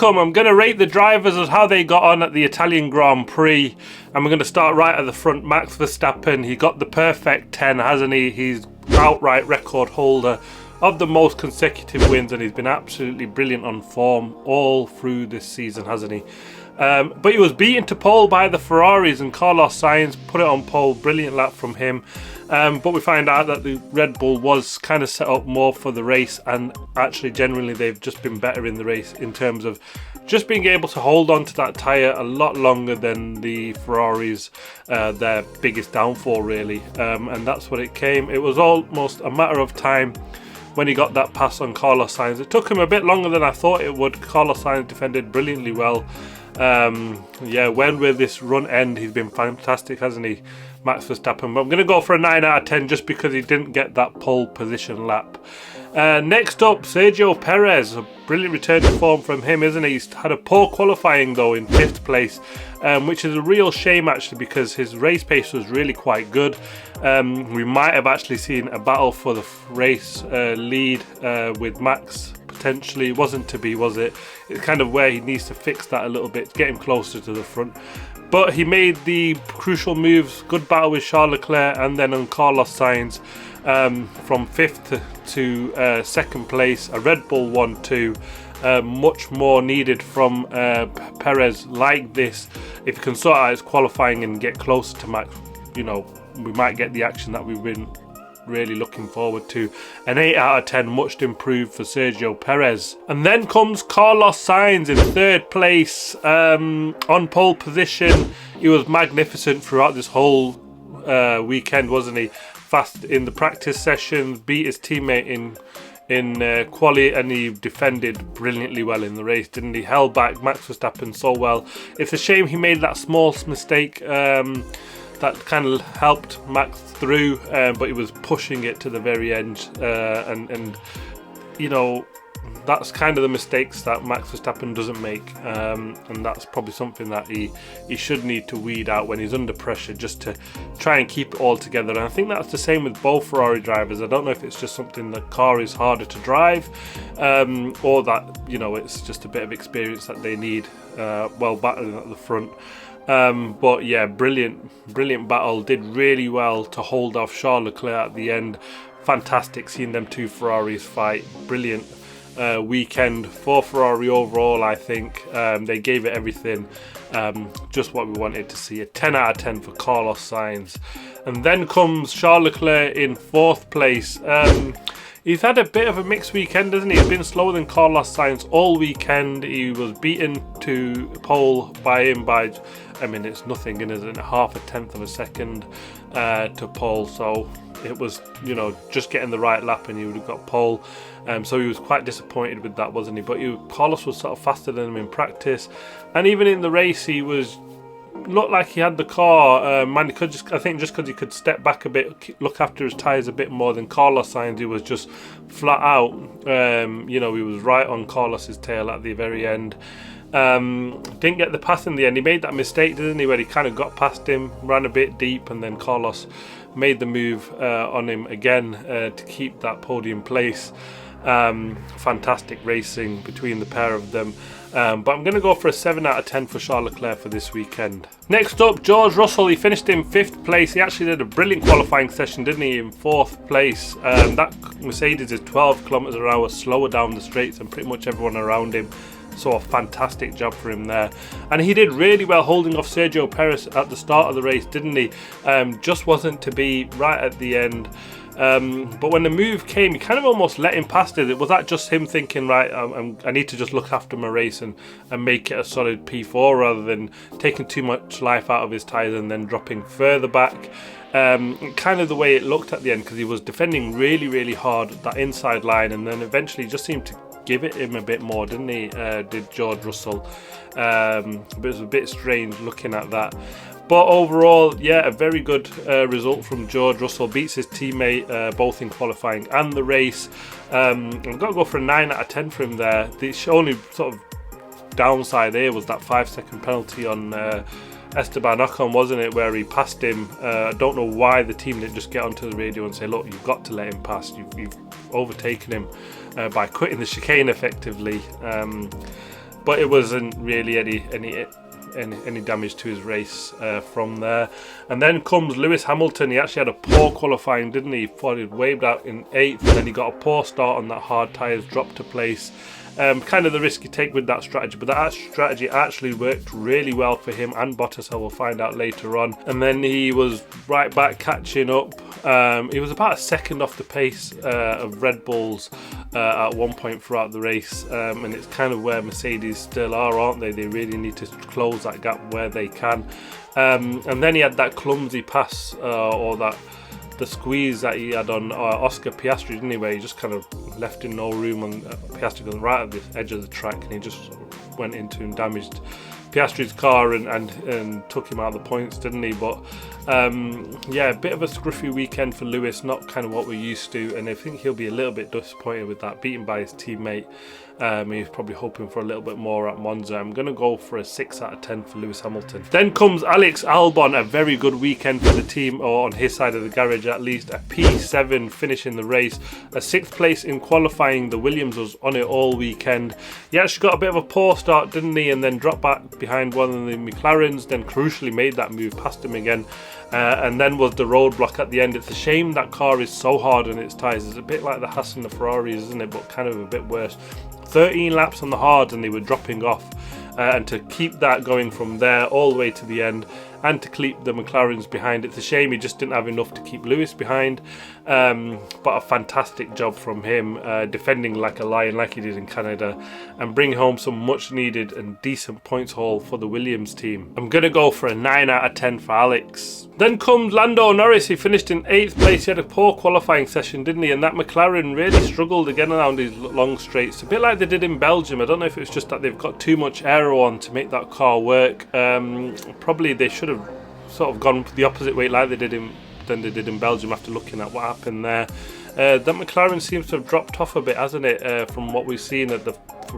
welcome. I'm going to rate the drivers as how they got on at the Italian Grand Prix. And we're going to start right at the front. Max Verstappen, he got the perfect 10, hasn't he? He's outright record holder of the most consecutive wins, and he's been absolutely brilliant on form all through this season, hasn't he? But he was beaten to pole by the Ferraris, and Carlos Sainz put it on pole. Brilliant lap from him. But we find out that the Red Bull was kind of set up more for the race, and actually generally they've just been better in the race in terms of just being able to hold on to that tyre a lot longer than the Ferraris, their biggest downfall really. And that's what it came. It was almost a matter of time when he got that pass on Carlos Sainz. It took him a bit longer than I thought it would. Carlos Sainz defended brilliantly well. Yeah, when will this run end? He's been fantastic, hasn't he, Max Verstappen? But I'm going to go for a 9 out of 10 just because he didn't get that pole position lap. Next up, Sergio Perez. A brilliant return to form from him, isn't he? He's had a poor qualifying though in 5th place, which is a real shame actually, because his race pace was really quite good. We might have actually seen a battle for the race lead with Max. Potentially, it wasn't to be, was it? It's kind of where he needs to fix that a little bit, get him closer to the front. But he made the crucial moves, good battle with Charles Leclerc, and then on Carlos Sainz from 5th to 2nd place. A Red Bull 1-2. Much more needed from Perez like this. If he can sort out his qualifying and get closer to Max, you know, we might get the action that we've been really looking forward to. An 8 out of 10, much improved for Sergio Perez. And then comes Carlos Sainz in 3rd place, on pole position. He was magnificent throughout this whole weekend, wasn't he? Fast in the practice sessions, beat his teammate in quali, and he defended brilliantly well in the race, didn't he? Held back Max Verstappen so well. It's a shame he made that small mistake that kind of helped Max through, but he was pushing it to the very end, and you know, that's kind of the mistakes that Max Verstappen doesn't make, and that's probably something that he should need to weed out when he's under pressure, just to try and keep it all together. And I think that's the same with both Ferrari drivers. I don't know if it's just something the car is harder to drive, or that, you know, it's just a bit of experience that they need while battling at the front. But yeah, brilliant battle. Did really well to hold off Charles Leclerc at the end. Fantastic seeing them two Ferraris fight. Brilliant weekend for Ferrari overall, I think. They gave it everything. Just what we wanted to see. A 10 out of 10 for Carlos Sainz. And then comes Charles Leclerc in 4th place. He's had a bit of a mixed weekend, hasn't he? He's been slower than Carlos Sainz all weekend. He was beaten to pole by him by, I mean, it's nothing, isn't it? Half a tenth of a second to pole. So it was, you know, just getting the right lap and he would have got pole. So he was quite disappointed with that, wasn't he? But Carlos was sort of faster than him in practice. And even in the race, he looked like he had the car. Man, he could I think just because he could step back a bit, look after his tyres a bit more than Carlos Sainz. He was just flat out. You know, he was right on Carlos's tail at the very end. Didn't get the pass in the end. He made that mistake, didn't he, where he kind of got past him, ran a bit deep, and then Carlos made the move on him again to keep that podium place. Fantastic racing between the pair of them. But I'm going to go for a 7 out of 10 for Charles Leclerc for this weekend. Next up, George Russell. He finished in 5th place. He actually did a brilliant qualifying session, didn't he, in 4th place. That Mercedes is 12 kilometers an hour slower down the straights than pretty much everyone around him. So a fantastic job for him there. And he did really well holding off Sergio Perez at the start of the race, didn't he? Just wasn't to be right at the end. But when the move came, he kind of almost let him past it. Was that just him thinking, right, I need to just look after my race and make it a solid P4 rather than taking too much life out of his tyres and then dropping further back? Kind of the way it looked at the end, because he was defending really hard that inside line, and then eventually just seemed to give it him a bit more, didn't he? Did George Russell. But it was a bit strange looking at that. But overall, yeah, a very good result from George Russell. Beats his teammate both in qualifying and the race. I've got to go for a 9 out of 10 for him there. The only sort of downside here was that 5-second penalty on Esteban Ocon, wasn't it, where he passed him. I don't know why the team didn't just get onto the radio and say, look, you've got to let him pass. You've overtaken him by quitting the chicane effectively. but it wasn't really any damage to his race from there. And then comes Lewis Hamilton. He actually had a poor qualifying, didn't he? Thought he'd waved out in 8th, and then he got a poor start on that hard tyres, dropped to place. Kind of the risk you take with that strategy, but that strategy actually worked really well for him and Bottas, I will find out later on. And then he was right back catching up. He was about a second off the pace of Red Bulls at one point throughout the race, and it's kind of where Mercedes still are, aren't they? They really need to close that gap where they can. And then he had that clumsy pass, or the squeeze that he had on Oscar Piastri, didn't he, where he just kind of left in no room, and Piastri was right at the edge of the track, and he just went into and damaged Piastri's car and took him out of the points, didn't he? But yeah, a bit of a scruffy weekend for Lewis, not kind of what we're used to, and I think he'll be a little bit disappointed with that, beaten by his teammate. He's probably hoping for a little bit more at Monza. I'm going to go for a 6 out of 10 for Lewis Hamilton. Then comes Alex Albon, a very good weekend for the team, or on his side of the garage at least. A P7 finish in the race, a 6th place in qualifying. The Williams was on it all weekend. He actually got a bit of a poor start, didn't he, and then dropped back behind one of the McLarens, then crucially made that move past him again. And then was the roadblock at the end. It's a shame that car is so hard on its tyres. It's a bit like the Haas and the Ferraris, isn't it, but kind of a bit worse. 13 laps on the hards and they were dropping off, and to keep that going from there all the way to the end, and to keep the McLarens behind, it's a shame he just didn't have enough to keep Lewis behind, but a fantastic job from him, defending like a lion like he did in Canada, and bring home some much needed and decent points haul for the Williams team. I'm going to go for a 9 out of 10 for Alex. Then comes Lando Norris. He finished in 8th place. He had a poor qualifying session, didn't he? And that McLaren really struggled again around these long straights, a bit like they did in Belgium. I don't know if it was just that they've got too much aero on to make that car work. Probably they should have sort of gone the opposite way like they did in Belgium after looking at what happened there. That McLaren seems to have dropped off a bit, hasn't it, from what we've seen at the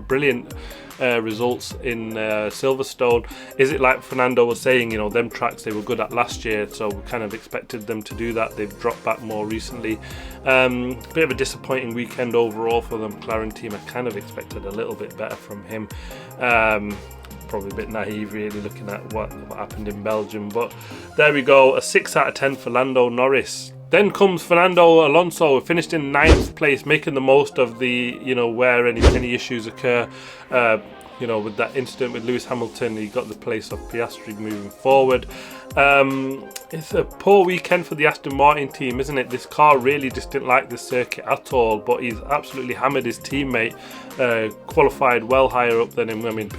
brilliant results in Silverstone. Is it like Fernando was saying, you know, them tracks they were good at last year, so we kind of expected them to do that. They've dropped back more recently. Bit of a disappointing weekend overall for the McLaren team. I kind of expected a little bit better from him. Probably a bit naive really looking at what happened in Belgium, but there we go, a 6 out of 10 for Lando Norris. Then comes Fernando Alonso, who finished in 9th place, making the most of the, you know, where any issues occur. You know, with that incident with Lewis Hamilton, he got the place of Piastri moving forward. It's a poor weekend for the Aston Martin team, isn't it? This car really just didn't like the circuit at all, but he's absolutely hammered his teammate. Qualified well higher up than him. I mean,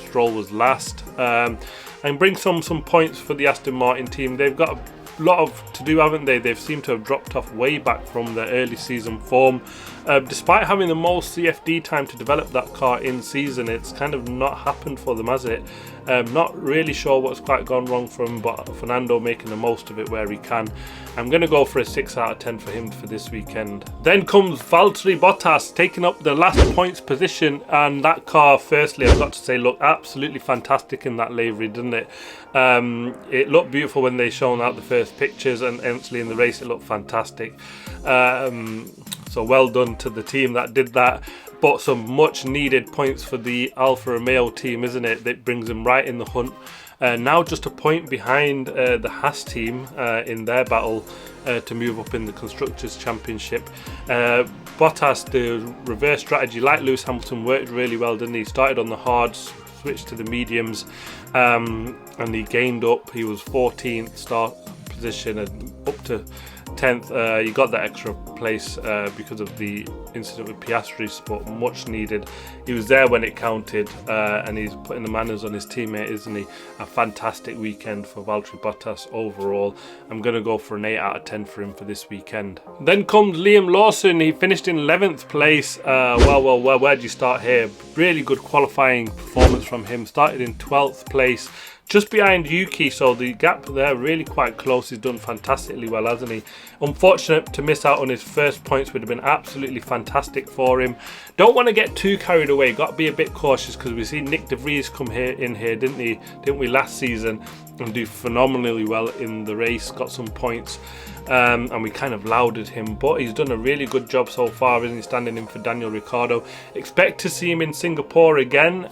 Stroll was last. And bring some points for the Aston Martin team. They've got a lot of to do, haven't they? They've seemed to have dropped off way back from their early season form. Despite having the most CFD time to develop that car in season, it's kind of not happened for them, has it? Not really sure what's quite gone wrong for him, but Fernando making the most of it where he can. I'm going to go for a 6 out of 10 for him for this weekend. Then comes Valtteri Bottas, taking up the last points position, and that car, firstly, I've got to say, looked absolutely fantastic in that livery, didn't it? It looked beautiful when they shown out the first pictures, and actually in the race it looked fantastic. So well done to the team that did that. But some much needed points for the Alfa Romeo team, isn't it? That brings them right in the hunt. Now just a point behind the Haas team in their battle to move up in the Constructors' Championship. Bottas, the reverse strategy, like Lewis Hamilton, worked really well, didn't he? Started on the hards, switched to the mediums, and he gained up. He was 14th start position and up to 10th. He got that extra place because of the incident with Piastri, but much needed. He was there when it counted, and he's putting the manners on his teammate, isn't he? A fantastic weekend for Valtteri Bottas overall. I'm going to go for an 8 out of 10 for him for this weekend. Then comes Liam Lawson. He finished in 11th place. Well, where'd you start here? Really good qualifying performance from him. Started in 12th place, just behind Yuki, so the gap there really quite close. He's done fantastically well, hasn't he? Unfortunate to miss out on his first points, would have been absolutely fantastic for him. Don't want to get too carried away, got to be a bit cautious, because we see Nick De Vries come in here, didn't we, last season, and do phenomenally well in the race, got some points. and we kind of lauded him, but he's done a really good job so far, isn't he, standing in for Daniel Ricciardo. Expect to see him in Singapore again,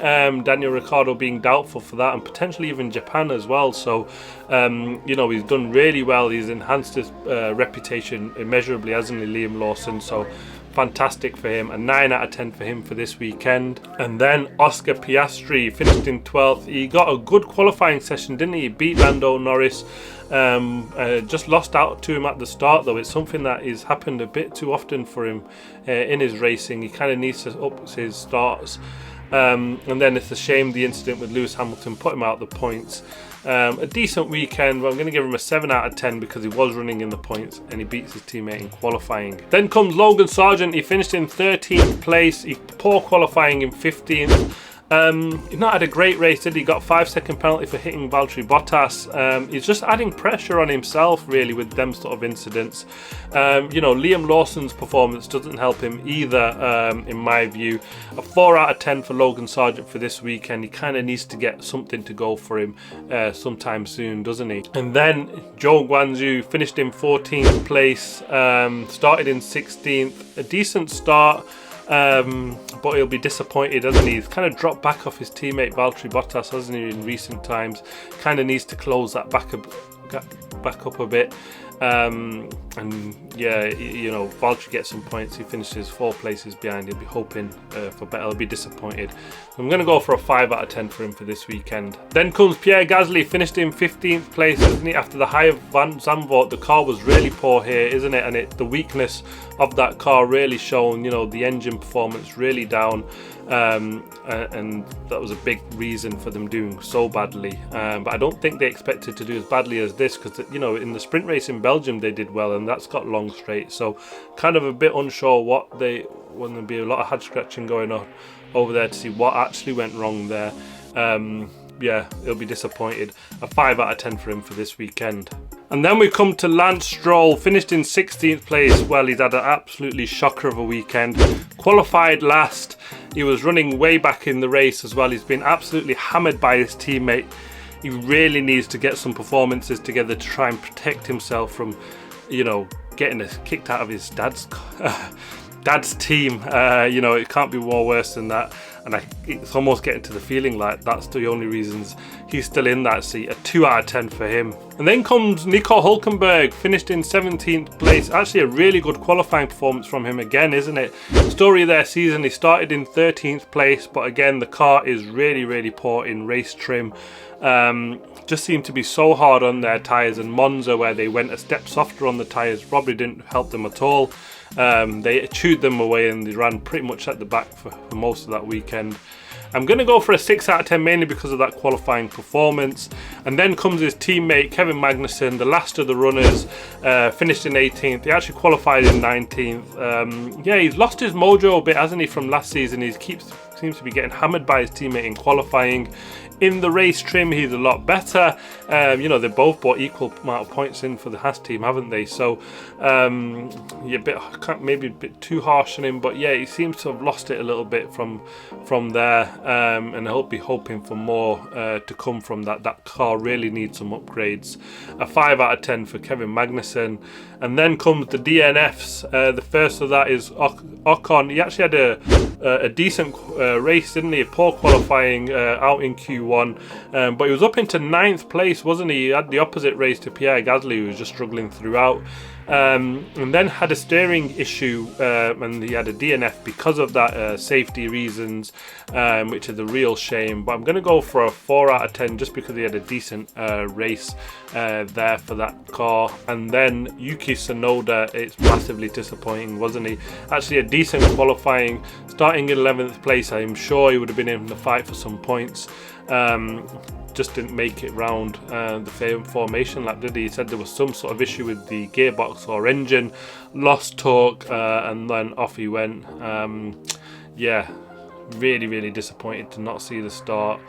Daniel Ricciardo being doubtful for that, and potentially even Japan as well. So you know, he's done really well. He's enhanced his reputation immeasurably, hasn't he, Liam Lawson? So fantastic for him. A 9 out of 10 for him for this weekend. And then Oscar Piastri finished in 12th. He got a good qualifying session, didn't he? He beat Lando, Norris. Just lost out to him at the start, though. It's something that has happened a bit too often for him in his racing. He kind of needs to up his starts. And then it's a shame the incident with Lewis Hamilton put him out the points. A decent weekend, but I'm going to give him a 7 out of 10 because he was running in the points and he beats his teammate in qualifying. Then comes Logan Sargent. He finished in 13th place. He poor qualifying in 15th. He's not had a great race, did he? Got 5-second penalty for hitting Valtteri Bottas. He's just adding pressure on himself, really, with them sort of incidents. You know, Liam Lawson's performance doesn't help him either, in my view. A 4 out of 10 for Logan Sargent for this weekend. He kind of needs to get something to go for him sometime soon, doesn't he? And then Zhou Guanyu finished in 14th place, started in 16th. A decent start. But he'll be disappointed, hasn't he? He's kind of dropped back off his teammate Valtteri Bottas, hasn't he, in recent times. Kind of needs to close that back up a bit. And yeah, you know, Valtteri gets some points. He finishes 4 places behind. He'll be hoping for better. He'll be disappointed. So I'm going to go for a 5 out of 10 for him for this weekend. Then comes Pierre Gasly, finished in 15th place, isn't he? After the high Van Zandvoort, the car was really poor here, isn't it? And the weakness of that car really shown. You know, the engine performance really down. And that was a big reason for them doing so badly. But I don't think they expected to do as badly as this, because, you know, in the sprint race in Belgium they did well, and that's got long straight. So kind of a bit unsure when there'll be a lot of head scratching going on over there to see what actually went wrong there. Yeah, he'll be disappointed. A 5 out of 10 for him for this weekend. And then we come to Lance Stroll, finished in 16th place. Well, he's had an absolutely shocker of a weekend. Qualified last. He was running way back in the race as well. He's been absolutely hammered by his teammate. He really needs to get some performances together to try and protect himself from, you know, getting kicked out of his dad's team. You know, it can't be more worse than that. And it's almost getting to the feeling like that's the only reasons he's still in that seat. A 2 out of 10 for him. And then comes Nico Hülkenberg, finished in 17th place. Actually a really good qualifying performance from him again, isn't it? Story of their season, he started in 13th place, but again the car is really poor in race trim. Just seemed to be so hard on their tyres, and Monza, where they went a step softer on the tyres, probably didn't help them at all. They chewed them away and they ran pretty much at the back for most of that weekend. I'm going to go for a 6 out of 10 mainly because of that qualifying performance. And then comes his teammate Kevin Magnussen, the last of the runners, finished in 18th. He actually qualified in 19th. Yeah, he's lost his mojo a bit, hasn't he, from last season. He seems to be getting hammered by his teammate in qualifying. In the race trim, he's a lot better. You know, they both brought equal amount of points in for the Haas team, haven't they? So, yeah, maybe a bit too harsh on him, but yeah, he seems to have lost it a little bit from there. And I'll be hoping for more to come from that. That car really needs some upgrades. A 5 out of 10 for Kevin Magnussen. And then comes the DNFs. The first of that is Ocon. He actually had a decent race, didn't he? A poor qualifying out in Q1, but he was up into 9th place, wasn't he? He had the opposite race to Pierre Gasly, who was just struggling throughout. And then had a steering issue, and he had a DNF because of that, safety reasons, which is a real shame. But I'm going to go for a 4 out of 10 just because he had a decent race there for that car. And then Yuki Tsunoda, it's massively disappointing, wasn't he? Actually a decent qualifying, starting in 11th place. I'm sure he would have been in the fight for some points. Just didn't make it round the formation lap, did he? He said there was some sort of issue with the gearbox or engine, lost torque, and then off he went. Yeah, really disappointed to not see the start.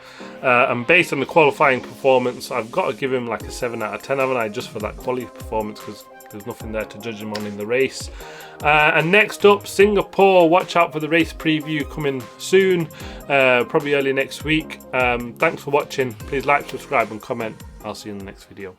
And based on the qualifying performance, I've got to give him like a 7 out of 10, haven't I? Just for that quality performance, because there's nothing there to judge him on in the race. And next up, Singapore. Watch out for the race preview coming soon, probably early next week. Thanks for watching. Please like, subscribe and comment. I'll see you in the next video.